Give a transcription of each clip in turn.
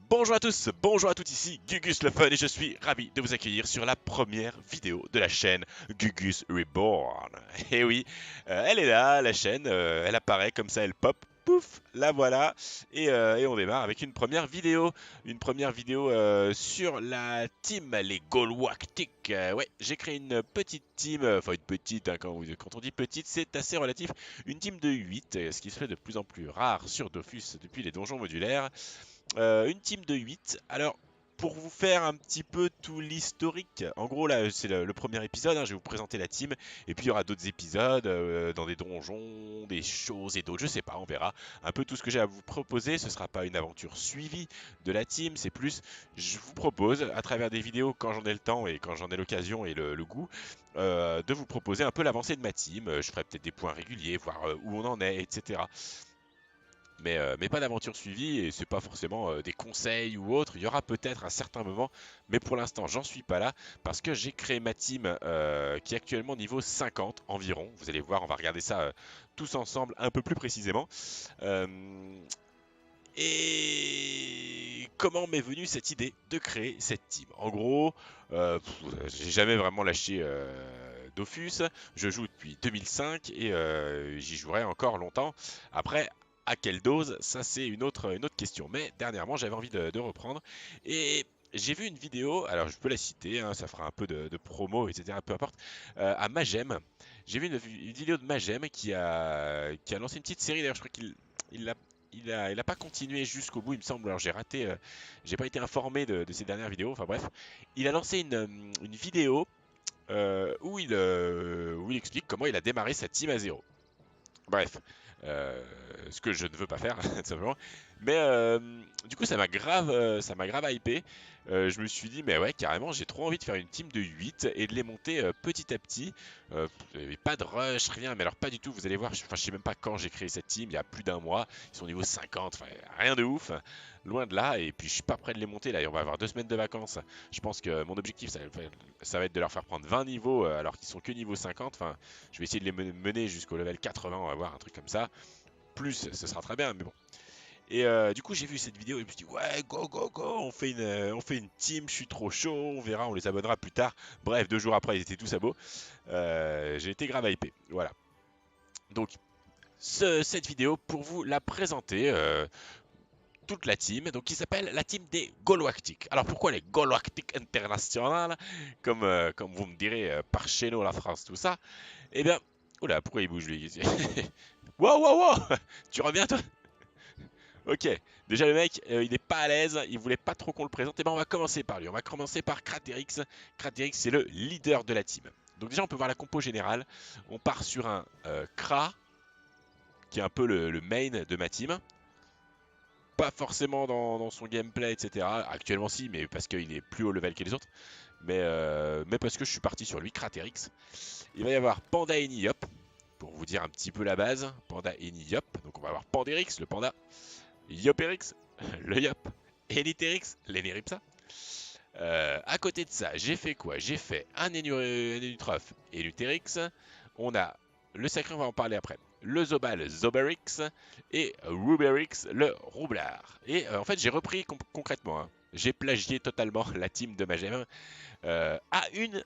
Bonjour à tous, bonjour à toutes, ici Gugus le Fun et je suis ravi de vous accueillir sur la première vidéo de la chaîne Gugus Reborn. Et oui, elle est là, la chaîne, elle apparaît comme ça, elle pop, pouf, la voilà. Et on démarre avec une première vidéo sur la team, les Galactiques. Ouais, j'ai créé une petite team, enfin une petite, hein, quand on dit petite, c'est assez relatif. Une team de 8, ce qui se fait de plus en plus rare sur Dofus depuis les donjons modulaires. Une team de 8. Alors, pour vous faire un petit peu tout l'historique, en gros là c'est le premier épisode, hein, je vais vous présenter la team, et puis il y aura d'autres épisodes dans des donjons, des choses et d'autres, je sais pas, on verra. Un peu tout ce que j'ai à vous proposer, ce sera pas une aventure suivie de la team, c'est plus, je vous propose à travers des vidéos quand j'en ai le temps et quand j'en ai l'occasion et le goût, de vous proposer un peu l'avancée de ma team. Je ferai peut-être des points réguliers, voir où on en est, etc. Mais pas d'aventure suivie et c'est pas forcément des conseils ou autre. Il y aura peut-être à certains moments, mais pour l'instant j'en suis pas là parce que j'ai créé ma team qui est actuellement niveau 50 environ. Vous allez voir, on va regarder ça tous ensemble un peu plus précisément. Euh, et comment m'est venue cette idée de créer cette team? En gros, j'ai jamais vraiment lâché Dofus. Je joue depuis 2005 et j'y jouerai encore longtemps. Après, à quelle dose? Ça, c'est une autre question. Mais dernièrement, j'avais envie de reprendre. Et j'ai vu une vidéo, alors je peux la citer, hein, ça fera un peu de promo, etc. Peu importe, à Magem. J'ai vu une vidéo de Magem qui a lancé une petite série. D'ailleurs, je crois il l'a il a pas continué jusqu'au bout, il me semble. Alors j'ai raté, j'ai pas été informé de ses dernières vidéos. Enfin bref, il a lancé une vidéo où il explique comment il a démarré sa team à zéro. Bref, ce que je ne veux pas faire, tout simplement. Mais du coup, ça m'a grave hypé. Je me suis dit, mais ouais, carrément, j'ai trop envie de faire une team de 8 et de les monter petit à petit. Pas de rush, rien, mais alors pas du tout. Vous allez voir, je sais même pas quand j'ai créé cette team, il y a plus d'un mois. Ils sont niveau 50, enfin, rien de ouf. Loin de là, et puis je suis pas prêt de les monter là. On va avoir 2 semaines de vacances. Je pense que mon objectif, ça va être de leur faire prendre 20 niveaux alors qu'ils sont que niveau 50. Enfin, je vais essayer de les mener jusqu'au level 80, on va voir un truc comme ça. Plus, ce sera très bien, mais bon. Et du coup, j'ai vu cette vidéo et je me suis dit, ouais, go, go, go, on fait une team, je suis trop chaud, on verra, on les abonnera plus tard. Bref, 2 jours après, ils étaient tous à beau. J'ai été grave hypé, voilà. Donc, cette vidéo, pour vous la présenter, toute la team, donc qui s'appelle la team des Galactiques. Alors pourquoi les Galactiques International, comme vous me direz par chez nous, la France, tout ça? Eh bien, oula, pourquoi il bouge lui ici? Wow, wow, wow! Tu reviens toi? Ok, déjà le mec, il est pas à l'aise, il voulait pas trop qu'on le présente. Et ben on va commencer par lui, on va commencer par Craterix. Craterix c'est le leader de la team. Donc déjà on peut voir la compo générale. On part sur un Kra, qui est un peu le main de ma team. Pas forcément dans son gameplay, etc. Actuellement si, mais parce qu'il est plus haut level que les autres. Mais parce que je suis parti sur lui, Craterix. Il va y avoir Panda et Niop, pour vous dire un petit peu la base. Panda et Niop. Donc on va avoir Pandérix, le panda. Yopérix, le Yop. Eliterix, l'Eneripsa. À côté de ça, j'ai fait quoi? J'ai fait un Enutroph et Lutérix. On a le sacré, on va en parler après. Le Zobal, Zoberix. Et Ruberix, le Roublard. Et en fait, j'ai repris concrètement, hein. J'ai plagié totalement la team de Magem à une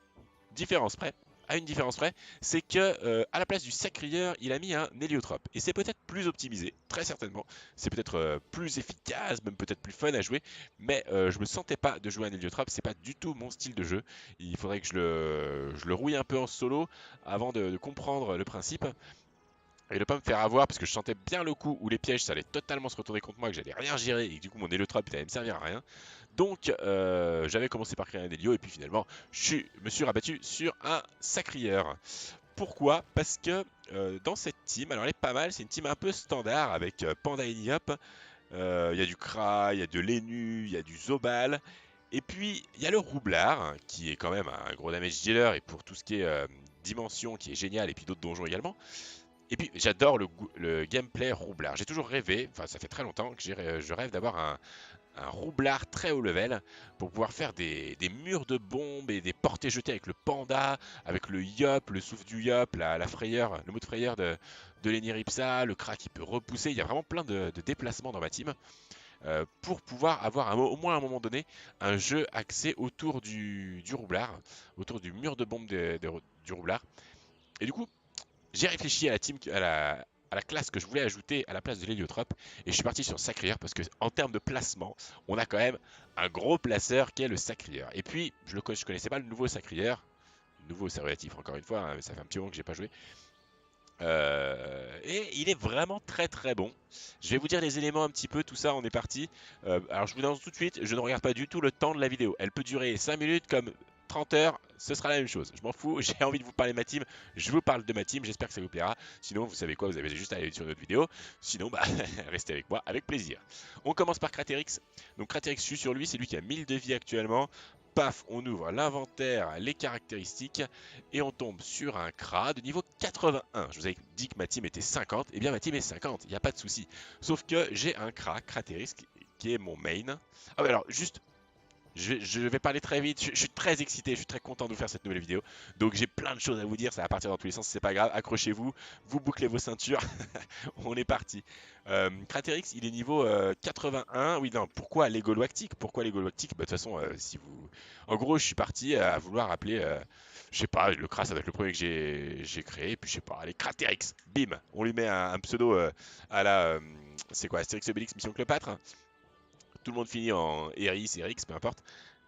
différence près. À une différence près, c'est que à la place du sacrieur, il a mis un héliotrope. Et c'est peut-être plus optimisé, très certainement. C'est peut-être plus efficace, même peut-être plus fun à jouer. Mais je me sentais pas de jouer un héliotrope, c'est pas du tout mon style de jeu. Il faudrait que je le rouille un peu en solo avant de comprendre le principe et ne pas me faire avoir parce que je sentais bien le coup où les pièges ça allait totalement se retourner contre moi, que j'allais rien gérer et que du coup mon héliotrope il allait me servir à rien. Donc j'avais commencé par créer un hélio et puis finalement me suis rabattu sur un sacrieur. Pourquoi? Parce que dans cette team, alors elle est pas mal, c'est une team un peu standard avec Panda et Niop. Il y a du Kra, il y a de l'Enu, il y a du Zobal. Et puis il y a le Roublard hein, qui est quand même un gros damage dealer et pour tout ce qui est dimension qui est génial et puis d'autres donjons également. Et puis j'adore le gameplay roublard. J'ai toujours rêvé, enfin ça fait très longtemps que je rêve d'avoir un roublard très haut level pour pouvoir faire des murs de bombes et des portées jetées avec le panda, avec le yop, le souffle du yop, la frayeur, le mot de frayeur de l'Eniripsa, le crack qui peut repousser. Il y a vraiment plein de déplacements dans ma team. pour pouvoir avoir au moins à un moment donné un jeu axé autour du roublard, autour du mur de bombe du roublard. Et du coup, j'ai réfléchi à la team, à la classe que je voulais ajouter à la place de l'héliotrope et je suis parti sur Sacrieur parce que en termes de placement, on a quand même un gros placeur qui est le Sacrieur. Et puis, je connaissais pas le nouveau Sacrieur. Nouveau, c'est relatif encore une fois, hein, mais ça fait un petit moment que j'ai pas joué. Et il est vraiment très très bon. Je vais vous dire les éléments un petit peu, tout ça, on est parti. Alors je vous annonce tout de suite, je ne regarde pas du tout le temps de la vidéo. Elle peut durer 5 minutes comme 30 heures, ce sera la même chose. Je m'en fous, j'ai envie de vous parler de ma team, je vous parle de ma team, j'espère que ça vous plaira. Sinon, vous savez quoi, vous avez juste à aller sur notre vidéo. Sinon, bah, restez avec moi, avec plaisir. On commence par Craterix. Donc Craterix, je suis sur lui, c'est lui qui a 1000 de vie actuellement. Paf, on ouvre l'inventaire, les caractéristiques, et on tombe sur un Kra de niveau 81. Je vous avais dit que ma team était 50, et bien ma team est 50, il n'y a pas de souci. Sauf que j'ai un Kra, Craterix, qui est mon main. Ah ouais, alors juste, je vais parler très vite, je suis très excité, je suis très content de vous faire cette nouvelle vidéo. Donc j'ai plein de choses à vous dire, ça va partir dans tous les sens, c'est pas grave, accrochez-vous, vous bouclez vos ceintures, on est parti. Craterix, il est niveau 81. Oui, non, pourquoi les Galactiques? Pourquoi les Galactiques? Bah, de toute façon, si vous. En gros, je suis parti à vouloir appeler. Je sais pas, le Kra, ça va être le premier que j'ai créé. Et puis, je sais pas, allez, Craterix. Bim. On lui met un pseudo à la. C'est quoi, Astérix Obélix Mission Cléopâtre? Tout le monde finit en Eris, Erix, peu importe.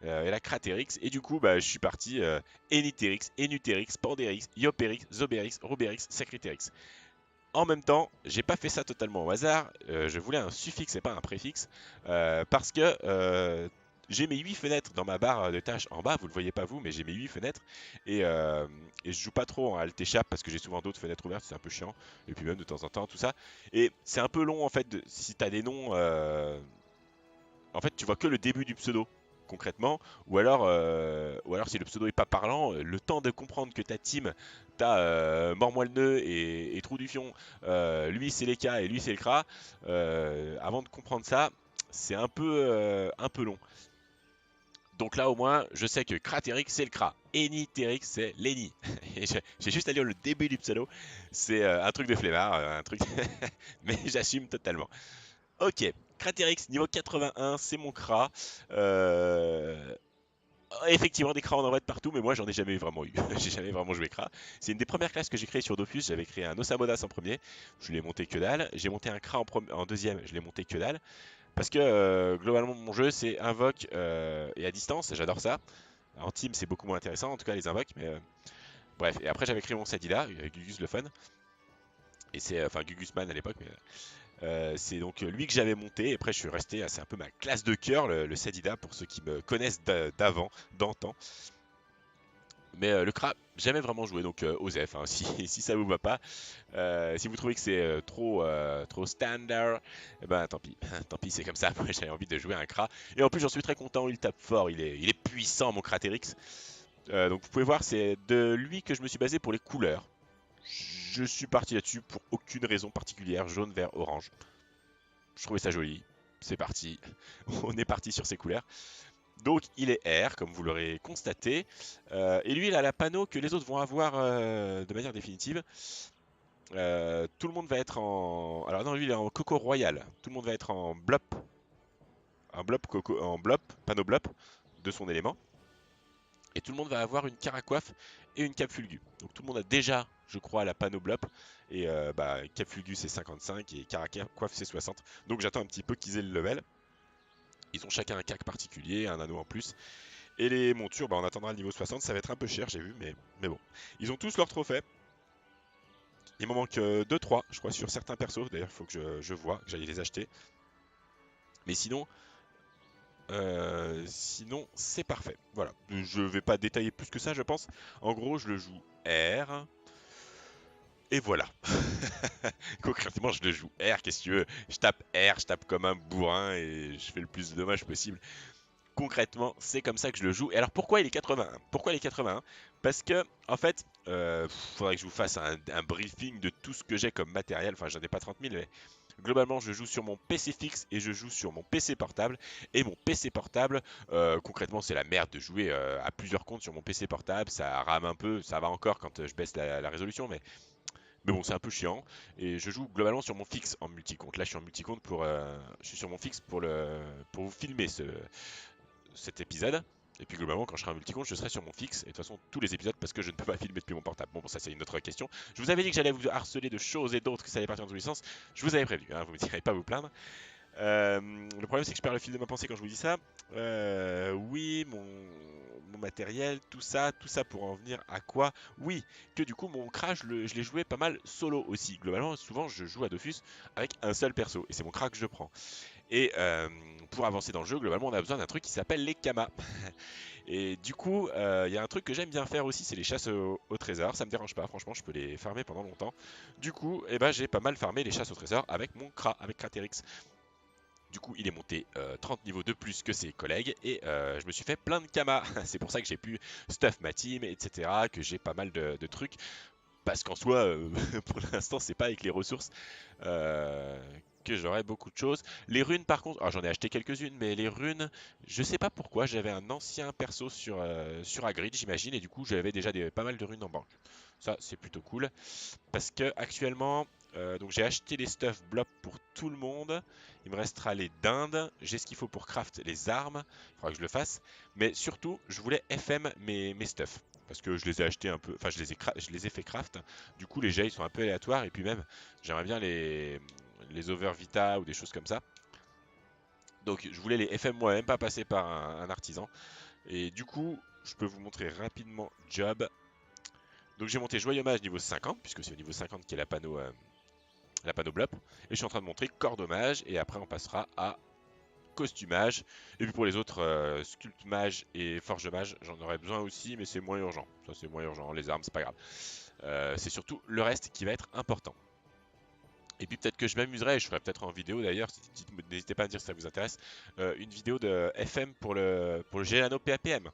Et la Craterix. Et du coup, bah, je suis parti Eniterix, Enuterix, Pandérix, Yopérix, Zoberix, Robérix, Sacritérix. En même temps, j'ai pas fait ça totalement au hasard. Je voulais un suffixe et pas un préfixe parce que j'ai mes 8 fenêtres dans ma barre de tâches en bas. Vous le voyez pas vous, mais j'ai mes 8 fenêtres et je joue pas trop en alt échappe parce que j'ai souvent d'autres fenêtres ouvertes. C'est un peu chiant. Et puis même de temps en temps tout ça. Et c'est un peu long en fait. Si t'as des noms, en fait, tu vois que le début du pseudo concrètement, ou alors si le pseudo est pas parlant, le temps de comprendre que ta team, t'as Mors-moi le nœud et Trou du Fion, lui c'est les K et lui c'est le Kra, avant de comprendre ça, c'est un peu long. Donc là au moins, je sais que Craterix c'est le Kra, Eniterix c'est l'Eni. Et j'ai juste à lire le début du pseudo, c'est un truc de flemmard, un truc, mais j'assume totalement. Ok, Craterix niveau 81, c'est mon Kra. Euh, Effectivement, des Kra on en voit de partout, mais moi j'en ai jamais vraiment eu. J'ai jamais vraiment joué Kra. C'est une des premières classes que j'ai créées sur Dofus. J'avais créé un Osamodas en premier, je l'ai monté que dalle. J'ai monté un Kra en deuxième, je l'ai monté que dalle. Parce que globalement, mon jeu c'est invoque et à distance, j'adore ça. En team, c'est beaucoup moins intéressant, en tout cas les invoques, mais bref. Et après, j'avais créé mon Sadida, Gugus le Fun. Et c'est, enfin, Gugusman à l'époque, mais c'est donc lui que j'avais monté. Et après, je suis resté. C'est un peu ma classe de cœur, le Sadida, pour ceux qui me connaissent d'avant, d'antan. Mais le Kra, jamais vraiment joué. Donc, Osef, hein, si ça vous va pas, si vous trouvez que c'est trop standard, eh ben tant pis. Tant pis, c'est comme ça. Moi, j'avais envie de jouer un Kra. Et en plus, j'en suis très content. Il tape fort. Il est puissant, mon Craterix. Donc, vous pouvez voir, c'est de lui que je me suis basé pour les couleurs. Je suis parti là-dessus pour aucune raison particulière. Jaune, vert, orange. Je trouvais ça joli. C'est parti. On est parti sur ces couleurs. Donc il est R, comme vous l'aurez constaté. Et lui, il a la panneau que les autres vont avoir de manière définitive. Tout le monde va être en. Alors non, lui, il est en Coco Royal. Tout le monde va être en blop. Un blop, coco, en blop, panneau blop de son élément. Et tout le monde va avoir une caracoiffe et une cape fulgu. Donc tout le monde a déjà, je crois, la panneau blop. Et bah, cap fulgu c'est 55 et caracoiffe c'est 60. Donc j'attends un petit peu qu'ils aient le level. Ils ont chacun un cac particulier, un anneau en plus. Et les montures, bah, on attendra le niveau 60, ça va être un peu cher, j'ai vu, mais bon. Ils ont tous leurs trophées. Il m'en manque 2-3, je crois, sur certains persos. D'ailleurs, il faut que je vois, que j'aille les acheter. Mais sinon, c'est parfait. Voilà. Je vais pas détailler plus que ça, je pense. En gros, je le joue R. Et voilà. Concrètement, je le joue R. Qu'est-ce que tu veux? Je tape R, je tape comme un bourrin et je fais le plus de dommages possible. Concrètement, c'est comme ça que je le joue. Et alors pourquoi il est 81? Pourquoi il est 81? Parce que, en fait, faudrait que je vous fasse un briefing de tout ce que j'ai comme matériel. Enfin, j'en ai pas 30 000, mais globalement, je joue sur mon PC fixe et je joue sur mon PC portable. Et mon PC portable, concrètement, c'est la merde de jouer à plusieurs comptes sur mon PC portable. Ça rame un peu, ça va encore quand je baisse la résolution, mais Mais bon, c'est un peu chiant. Et je joue globalement sur mon fixe en multicompte. Là, je suis en multicompte pour, je suis sur mon fixe pour vous filmer cet épisode. Et puis globalement, quand je serai en multicompte, je serai sur mon fixe. Et de toute façon, tous les épisodes, parce que je ne peux pas filmer depuis mon portable. Bon, ça c'est une autre question. Je vous avais dit que j'allais vous harceler de choses et d'autres, que ça allait partir dans tous les sens. Je vous avais prévenu, hein, vous ne me direz pas vous plaindre. Le problème, c'est que je perds le fil de ma pensée quand je vous dis ça. Oui, mon matériel, tout ça pour en venir à quoi? Oui, que du coup, mon crash, je l'ai joué pas mal solo aussi. Globalement, souvent, je joue à Dofus avec un seul perso, et c'est mon crack que je prends. Et pour avancer dans le jeu, globalement, on a besoin d'un truc qui s'appelle les kamas. Et du coup, il y a un truc que j'aime bien faire aussi, c'est les chasses au trésor. Ça me dérange pas, franchement, je peux les farmer pendant longtemps. Du coup, eh ben, j'ai pas mal farmé les chasses au trésor avec mon Kra, avec Craterix. Du coup, il est monté 30 niveaux de plus que ses collègues et je me suis fait plein de kamas. C'est pour ça que j'ai pu stuff ma team, etc. Que j'ai pas mal de trucs. Parce qu'en soi, pour l'instant, c'est pas avec les ressources euh, que j'aurai beaucoup de choses. Les runes, par contre, j'en ai acheté quelques-unes, mais les runes, je sais pas pourquoi. J'avais un ancien perso sur Hagrid, j'imagine, et du coup, j'avais déjà pas mal de runes en banque. Ça, c'est plutôt cool. Parce que actuellement, donc j'ai acheté les stuff blops pour tout le monde. Il me restera les dindes. J'ai ce qu'il faut pour craft les armes. Il faudra que je le fasse. Mais surtout, je voulais FM mes stuff. Parce que je les ai achetés un peu. Enfin, je les ai fait craft. Du coup, les jets ils sont un peu aléatoires. Et puis même, j'aimerais bien les over vita ou des choses comme ça. Donc, je voulais les FM moi-même, pas passer par un artisan. Et du coup, je peux vous montrer rapidement job. Donc, j'ai monté Joyeux Mage niveau 50, puisque c'est au niveau 50 qui est la panneau blop. Et je suis en train de montrer cordomage. Et après, on passera à costumage. Et puis pour les autres, sculpte mage et forge mage, j'en aurais besoin aussi, mais c'est moins urgent. Ça, c'est moins urgent. Les armes, c'est pas grave. C'est surtout le reste qui va être important. Et puis peut-être que je m'amuserai, je ferai peut-être en vidéo d'ailleurs, n'hésitez pas à me dire si ça vous intéresse, une vidéo de FM pour le Gelano PAPM.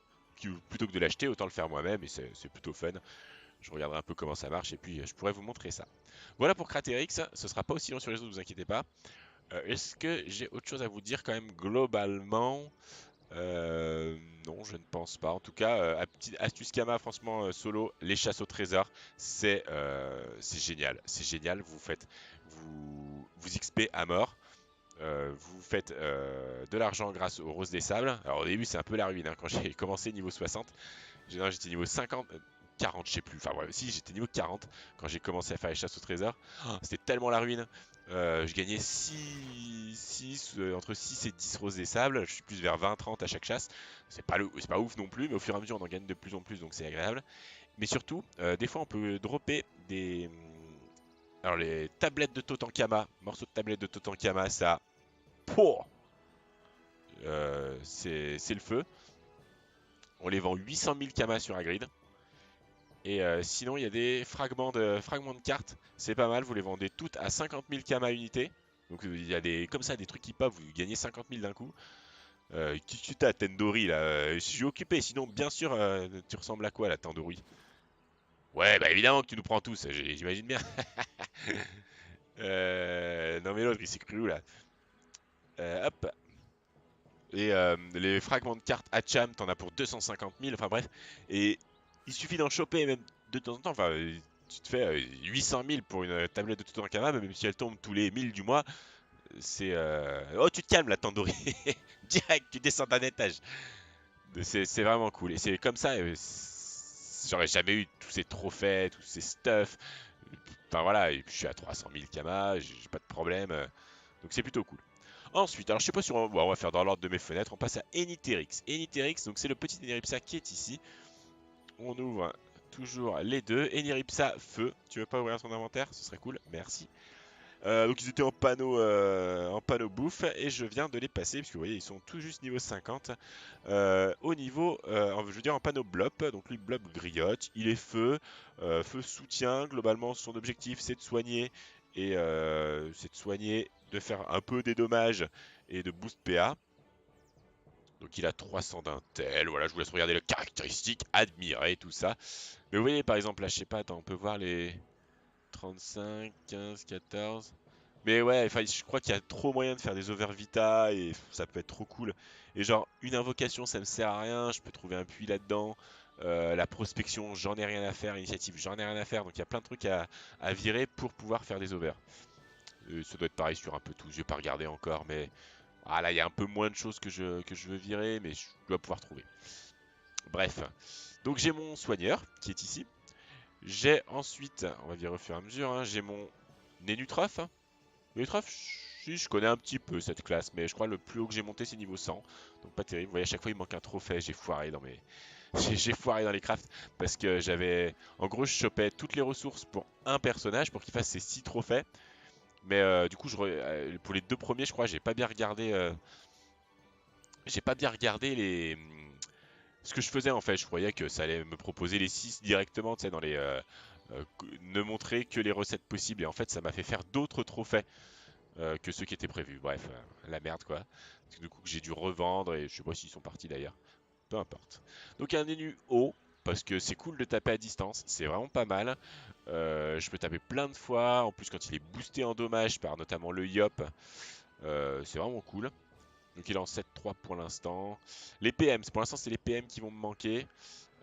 Plutôt que de l'acheter, autant le faire moi-même et c'est plutôt fun. Je regarderai un peu comment ça marche et puis je pourrais vous montrer ça. Voilà pour Craterix, ce sera pas aussi long sur les autres, ne vous inquiétez pas. Est-ce que j'ai autre chose à vous dire quand même globalement? Non, je ne pense pas. En tout cas, petite astuce Kama, franchement, solo, les chasses au trésor, c'est génial. C'est génial. Vous XP à mort. Vous faites de l'argent grâce aux roses des sables. Alors au début, c'est un peu la ruine, hein. Quand j'ai commencé niveau 60, j'étais niveau 50, 40, je sais plus. Enfin bref, si j'étais niveau 40 quand j'ai commencé à faire les chasses au trésor. Oh, c'était tellement la ruine. Je gagnais entre 6 et 10 roses des sables. Je suis plus vers 20-30 à chaque chasse. C'est pas ouf non plus, mais au fur et à mesure, on en gagne de plus en plus, donc c'est agréable. Mais surtout, des fois, on peut dropper des. Alors, les tablettes de Totankama, morceaux de tablettes de Totankama, ça. Pouah, c'est le feu. On les vend 800 000 kamas sur Hagrid. Et sinon, il y a des fragments de cartes. C'est pas mal, vous les vendez toutes à 50 000 kamas unité. Donc il y a comme ça des trucs qui pop, vous gagnez 50 000 d'un coup. Qu'est-ce que t'as, Tendori là? Je suis occupé, sinon bien sûr, tu ressembles à quoi là, Tendori? Ouais, bah évidemment que tu nous prends tous, j'imagine bien. Non mais l'autre, il s'est cru où là? Hop. Et les fragments de cartes Hacham, t'en as pour 250 000, enfin bref. Et il suffit d'en choper même de temps en temps. Enfin, tu te fais 800 000 pour une tablette de Toutankhamon, même si elle tombe tous les 1000 du mois. C'est. Oh, tu te calmes là, Tandoori. Direct, tu descends d'un étage. C'est vraiment cool. Et c'est comme ça. J'aurais jamais eu tous ces trophées, tous ces stuff. Enfin voilà, et puis je suis à 300 000 kamas, j'ai pas de problème. Donc c'est plutôt cool. Ensuite, alors je sais pas si on va faire dans l'ordre de mes fenêtres, on passe à Eniterix. Eniterix, donc c'est le petit Eneripsa qui est ici. On ouvre toujours les deux. Eneripsa feu, tu veux pas ouvrir son inventaire? Ce serait cool, merci. Donc ils étaient en panneau bouffe et je viens de les passer puisque vous voyez ils sont tout juste niveau 50 au niveau je veux dire en panneau blop. Donc lui blop griotte, il est feu, feu soutien. Globalement son objectif c'est de soigner et de faire un peu des dommages et de boost PA. Donc il a 300 d'intel, voilà, je vous laisse regarder les caractéristiques, admirer tout ça. Mais vous voyez par exemple là, je sais pas, attends, on peut voir les 35, 15, 14. Mais ouais, enfin, je crois qu'il y a trop moyen de faire des over vita et ça peut être trop cool. Et genre, une invocation, ça me sert à rien. Je peux trouver un puits là-dedans. La prospection, j'en ai rien à faire. L'initiative, j'en ai rien à faire. Donc il y a plein de trucs à virer pour pouvoir faire des overs. Ça doit être pareil sur un peu tout. Je vais pas regarder encore, mais ah, là il y a un peu moins de choses que je veux virer, mais je dois pouvoir trouver. Bref, donc j'ai mon soigneur qui est ici. J'ai ensuite, on va virer au fur et à mesure, hein, j'ai mon Nénutrof. Nénutrof, si je connais un petit peu cette classe, mais je crois que le plus haut que j'ai monté c'est niveau 100. Donc pas terrible. Vous voyez, à chaque fois il manque un trophée. J'ai foiré dans mes. J'ai foiré dans les crafts parce que j'avais. En gros, je chopais toutes les ressources pour un personnage pour qu'il fasse ses 6 trophées. Mais du coup, pour les deux premiers, je crois, j'ai pas bien regardé ce que je faisais en fait. Je croyais que ça allait me proposer les 6 directement, tu sais, dans les ne montrer que les recettes possibles. Et en fait, ça m'a fait faire d'autres trophées que ceux qui étaient prévus. Bref, la merde quoi. Parce que du coup, j'ai dû revendre et je sais pas s'ils sont partis d'ailleurs. Peu importe. Donc un élu haut. Parce que c'est cool de taper à distance, c'est vraiment pas mal. Je peux taper plein de fois. En plus, quand il est boosté en dommage par notamment le Yop, c'est vraiment cool. Donc il est en 7-3 pour l'instant. Les PM, pour l'instant c'est les PM qui vont me manquer.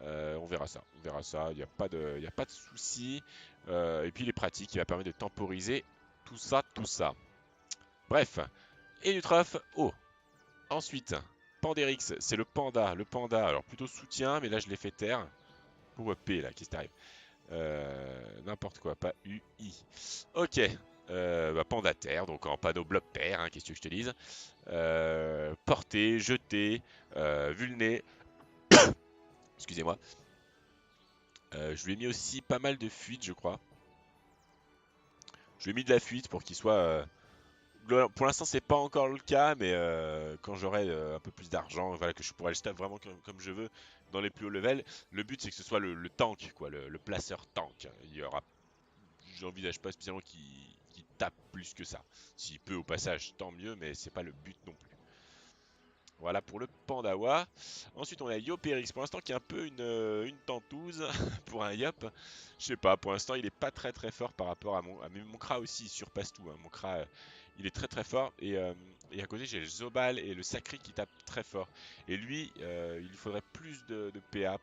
On verra ça, il n'y a pas de souci. Et puis les pratiques, il va permettre de temporiser tout ça, tout ça. Bref, et Nutraf, oh. Ensuite, Pandérix, c'est le panda. Le panda, alors plutôt soutien, mais là je l'ai fait taire. Pourquoi P là, qu'est-ce qui t'arrive? N'importe quoi, pas U, I. Ok, panda terre, donc en panneau bloc pair, hein, qu'est-ce que je te dise. Porter, jeter, vulné. Excusez-moi. Je lui ai mis aussi pas mal de fuite, je crois. Je lui ai mis de la fuite pour qu'il soit. Pour l'instant, c'est pas encore le cas, mais quand j'aurai un peu plus d'argent, voilà, que je pourrai le staff vraiment comme je veux dans les plus hauts levels, le but c'est que ce soit le tank, quoi, le placeur tank. Il y aura, j'envisage pas spécialement qu'il tape plus que ça. S'il peut au passage, tant mieux, mais c'est pas le but non plus. Voilà pour le Pandawa. Ensuite, on a Yopérix. Pour l'instant, qui est un peu une tentouze pour un Yop. Je sais pas, pour l'instant, il est pas très très fort par rapport mais mon Kra aussi, il surpasse tout. Hein. Mon Kra, il est très très fort. Et à côté, j'ai le Zobal et le Sacri qui tapent très fort. Et lui, il lui faudrait plus de PA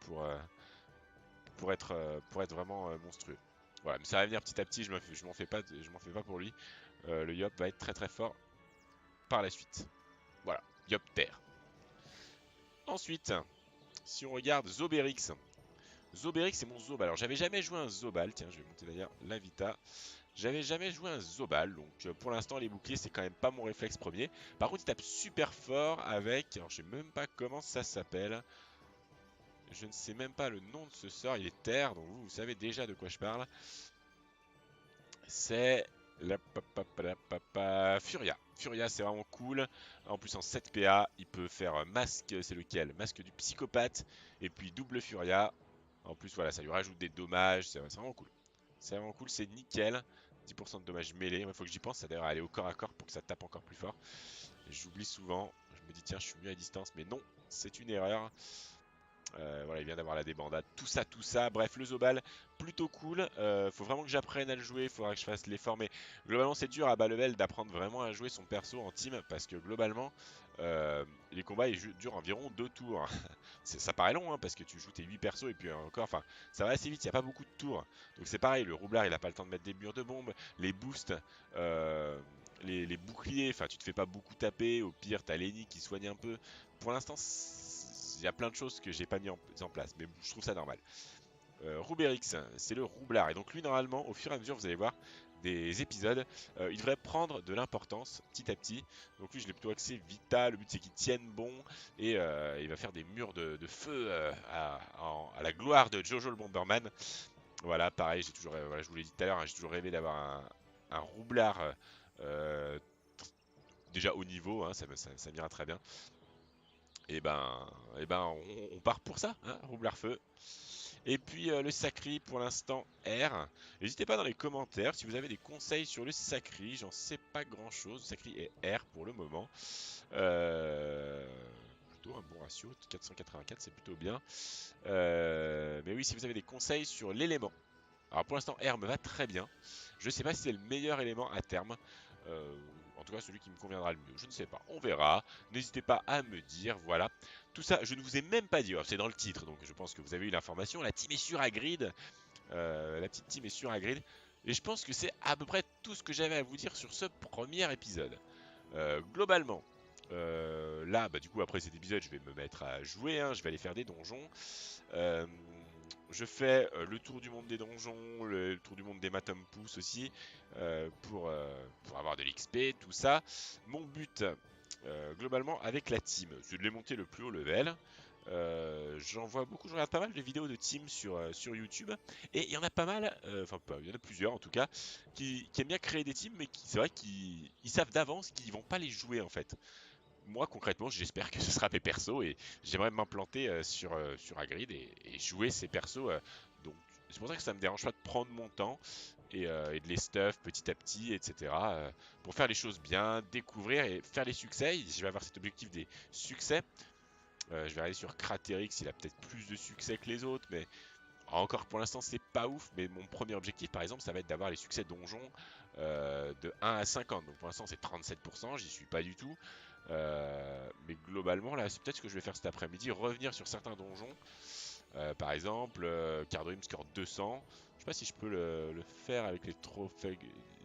pour être vraiment monstrueux. Voilà, mais ça va venir petit à petit. Je m'en fais pas pour lui. Le Yop va être très très fort par la suite. Voilà, Yop Terre. Ensuite, si on regarde Zobérix. Zobérix, c'est mon Zobal. Alors, j'avais jamais joué un Zobal. Tiens, je vais monter d'ailleurs l'Invita. J'avais jamais joué un Zobal. Donc, pour l'instant, les boucliers, c'est quand même pas mon réflexe premier. Par contre, il tape super fort avec. Alors, je sais même pas comment ça s'appelle. Je ne sais même pas le nom de ce sort. Il est terre. Donc, vous savez déjà de quoi je parle. C'est Furia. Furia, c'est vraiment cool. En plus, en 7 PA, il peut faire masque, c'est lequel? Masque du psychopathe. Et puis double Furia. En plus, voilà, ça lui rajoute des dommages. C'est vraiment cool. C'est vraiment cool, c'est nickel. 10% de dommages mêlés. Il faut que j'y pense, ça devrait aller au corps à corps pour que ça tape encore plus fort. J'oublie souvent. Je me dis, tiens, je suis mieux à distance. Mais non, c'est une erreur. Voilà, il vient d'avoir la débandade, tout ça. Bref, le Zobal, plutôt cool. Faut vraiment que j'apprenne à le jouer, il faudra que je fasse l'effort. Mais globalement, c'est dur à bas level d'apprendre vraiment à jouer son perso en team parce que globalement, les combats ils durent environ 2 tours. Ça paraît long hein, parce que tu joues tes 8 persos et puis encore, enfin, ça va assez vite, il n'y a pas beaucoup de tours. Donc c'est pareil, le roublard il a pas le temps de mettre des murs de bombes, les boosts. Les boucliers, enfin tu te fais pas beaucoup taper, au pire t'as Lenny qui soigne un peu. Pour l'instant il y a plein de choses que j'ai pas mis en place, mais je trouve ça normal. Roubérix, c'est le roublard. Et donc lui, normalement, au fur et à mesure, vous allez voir des épisodes, il devrait prendre de l'importance petit à petit. Donc lui, je l'ai plutôt axé Vita. Le but, c'est qu'il tienne bon. Et il va faire des murs de feu à la gloire de Jojo le Bomberman. Voilà, pareil, j'ai toujours, voilà, je vous l'ai dit tout à l'heure, hein, j'ai toujours rêvé d'avoir un roublard déjà haut niveau. Hein, ça m'ira très bien. Et ben on part pour ça, hein, roublard feu. Et puis le Sacri pour l'instant R. N'hésitez pas dans les commentaires si vous avez des conseils sur le Sacri. J'en sais pas grand chose. Le Sacri est R pour le moment. Plutôt un bon ratio. 484 c'est plutôt bien. Mais oui, si vous avez des conseils sur l'élément. Alors pour l'instant R me va très bien. Je sais pas si c'est le meilleur élément à terme. En tout cas celui qui me conviendra le mieux. Je ne sais pas. On verra. N'hésitez pas à me dire. Voilà. Tout ça, je ne vous ai même pas dit. C'est dans le titre, donc je pense que vous avez eu l'information. La team est sur Hagrid. La petite team est sur Hagrid. Et je pense que c'est à peu près tout ce que j'avais à vous dire sur ce premier épisode. Globalement, là, bah, du coup, après cet épisode, je vais me mettre à jouer. Hein, je vais aller faire des donjons. Euh, je fais le tour du monde des donjons, le tour du monde des Matum Pouce aussi, pour avoir de l'XP, tout ça. Mon but, globalement, avec la team, c'est de les monter le plus haut level. J'en vois beaucoup, je regarde pas mal de vidéos de team sur YouTube, et il y en a pas mal, enfin il y en a plusieurs en tout cas, qui aiment bien créer des teams, mais c'est vrai qu'ils savent d'avance qu'ils vont pas les jouer en fait. Moi concrètement j'espère que ce sera mes persos et j'aimerais m'implanter sur Hagrid et jouer ces persos. Donc c'est pour ça que ça me dérange pas de prendre mon temps et de les stuff petit à petit, etc. Pour faire les choses bien, découvrir et faire les succès. Je vais avoir cet objectif des succès. Je vais aller sur Craterix, il a peut-être plus de succès que les autres, mais encore pour l'instant c'est pas ouf. Mais mon premier objectif par exemple ça va être d'avoir les succès donjons de 1 à 50. Donc pour l'instant c'est 37%, j'y suis pas du tout. Mais globalement là c'est peut-être ce que je vais faire cet après-midi, revenir sur certains donjons. Par exemple, Cardrim score 200. Je sais pas si je peux le faire avec les trophées,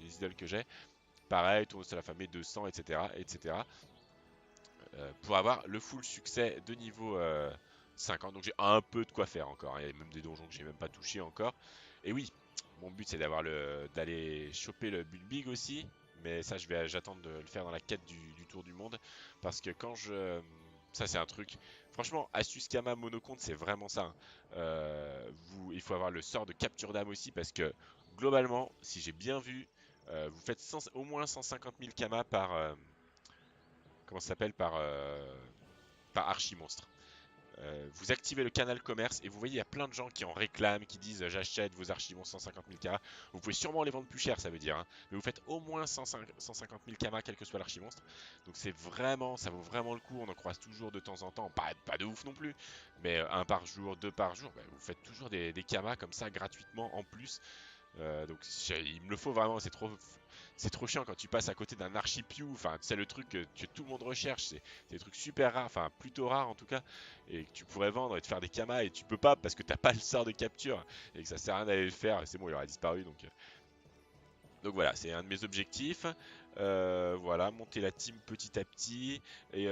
les idoles que j'ai. Pareil, tourne sur la famille 200, etc. etc. Pour avoir le full succès de niveau 50. Donc j'ai un peu de quoi faire encore. Hein. Il y a même des donjons que j'ai même pas touché encore. Et oui, mon but c'est d'aller choper le Bulbig aussi. Mais ça j'attends de le faire dans la quête du tour du monde. Parce que ça c'est un truc. Franchement, astuce Kama monocompte c'est vraiment ça. Hein. Il faut avoir le sort de capture d'âme aussi. Parce que globalement, si j'ai bien vu, vous faites au moins 150 000 Kama comment ça s'appelle par archi-monstre. Vous activez le canal commerce et vous voyez il y a plein de gens qui en réclament, qui disent j'achète vos archi-monstres 150 000 kamas. Vous pouvez sûrement les vendre plus cher ça veut dire, hein, mais vous faites au moins 150 000 kamas quel que soit l'archi-monstre. Donc c'est vraiment, ça vaut vraiment le coup, on en croise toujours de temps en temps, pas de ouf non plus, mais un par jour, deux par jour, bah, vous faites toujours des kamas comme ça gratuitement en plus. Donc il me le faut vraiment, c'est trop chiant quand tu passes à côté d'un archipew, enfin c'est le truc que tout le monde recherche, c'est des trucs super rares, enfin plutôt rares en tout cas, et que tu pourrais vendre et te faire des kamas et tu peux pas parce que t'as pas le sort de capture et que ça sert à rien d'aller le faire, et c'est bon il aura disparu donc voilà, c'est un de mes objectifs. Voilà, monter la team petit à petit et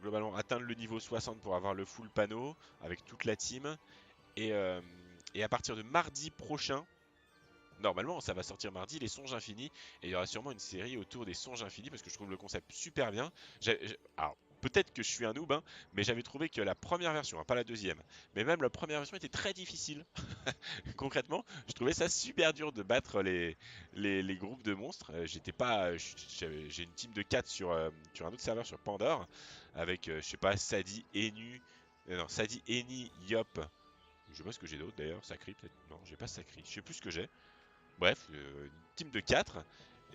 globalement atteindre le niveau 60 pour avoir le full panneau avec toute la team et, euh, et à partir de mardi prochain. Normalement, ça va sortir mardi, les songes infinis, et il y aura sûrement une série autour des songes infinis parce que je trouve le concept super bien. Alors, peut-être que je suis un noob, hein, mais j'avais trouvé que la première version, hein, pas la deuxième, mais même la première version était très difficile. Concrètement, je trouvais ça super dur de battre les groupes de monstres. J'étais pas, j'ai une team de 4 sur un autre serveur sur Pandore avec, je sais pas, Sadi, Enu, non, Sadi, Eni, Yop. Je sais pas ce que j'ai d'autre d'ailleurs, Sacri peut-être. Non, j'ai pas Sacri. Je sais plus ce que j'ai. Bref, une team de 4.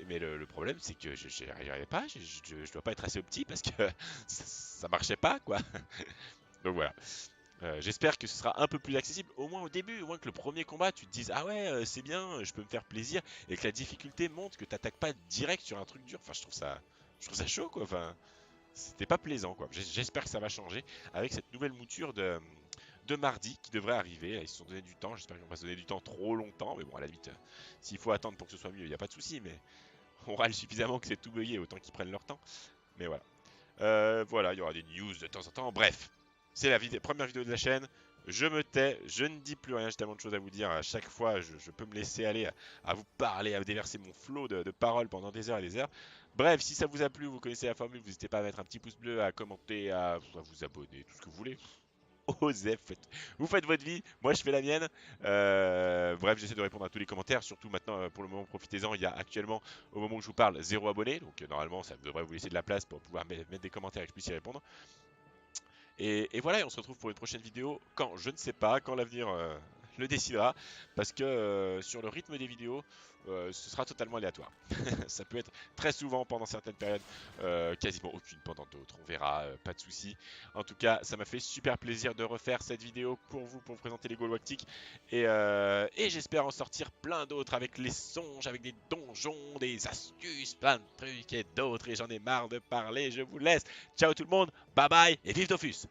Mais le problème, c'est que j'y arrivais pas. Je dois pas être assez petit parce que ça marchait pas, quoi. Donc voilà. J'espère que ce sera un peu plus accessible, au moins au début, au moins que le premier combat, tu te dises ah ouais, c'est bien, je peux me faire plaisir, et que la difficulté monte, que t'attaques pas direct sur un truc dur. Enfin, je trouve ça chaud, quoi. Enfin, c'était pas plaisant, quoi. J'espère que ça va changer avec cette nouvelle mouture de mardi qui devrait arriver. Ils se sont donné du temps. J'espère qu'ils vont pas se donner du temps trop longtemps. Mais bon, à la limite, s'il faut attendre pour que ce soit mieux, il n'y a pas de souci. Mais on râle suffisamment que c'est tout bugué, autant qu'ils prennent leur temps. Mais voilà. Voilà, il y aura des news de temps en temps. Bref, c'est la première vidéo de la chaîne. Je me tais, je ne dis plus rien, j'ai tellement de choses à vous dire. À chaque fois, je peux me laisser aller à vous parler, à déverser mon flot de paroles pendant des heures et des heures. Bref, si ça vous a plu, vous connaissez la formule, n'hésitez pas à mettre un petit pouce bleu, à commenter, à vous abonner, tout ce que vous voulez. Osez, vous faites votre vie, moi je fais la mienne. Bref, j'essaie de répondre à tous les commentaires, surtout maintenant, pour le moment, profitez-en. Il y a actuellement, au moment où je vous parle, 0 abonné, donc normalement ça devrait vous laisser de la place pour pouvoir mettre des commentaires et que je puisse y répondre. Et voilà, et on se retrouve pour une prochaine vidéo quand, je ne sais pas, quand l'avenir le décidera, parce que sur le rythme des vidéos, ce sera totalement aléatoire. Ça peut être très souvent pendant certaines périodes, quasiment aucune pendant d'autres, on verra, pas de souci. En tout cas, ça m'a fait super plaisir de refaire cette vidéo pour vous présenter les Galactiques, et j'espère en sortir plein d'autres avec les songes, avec des donjons, des astuces, plein de trucs et d'autres, et j'en ai marre de parler, je vous laisse. Ciao tout le monde, bye bye, et vive Dofus!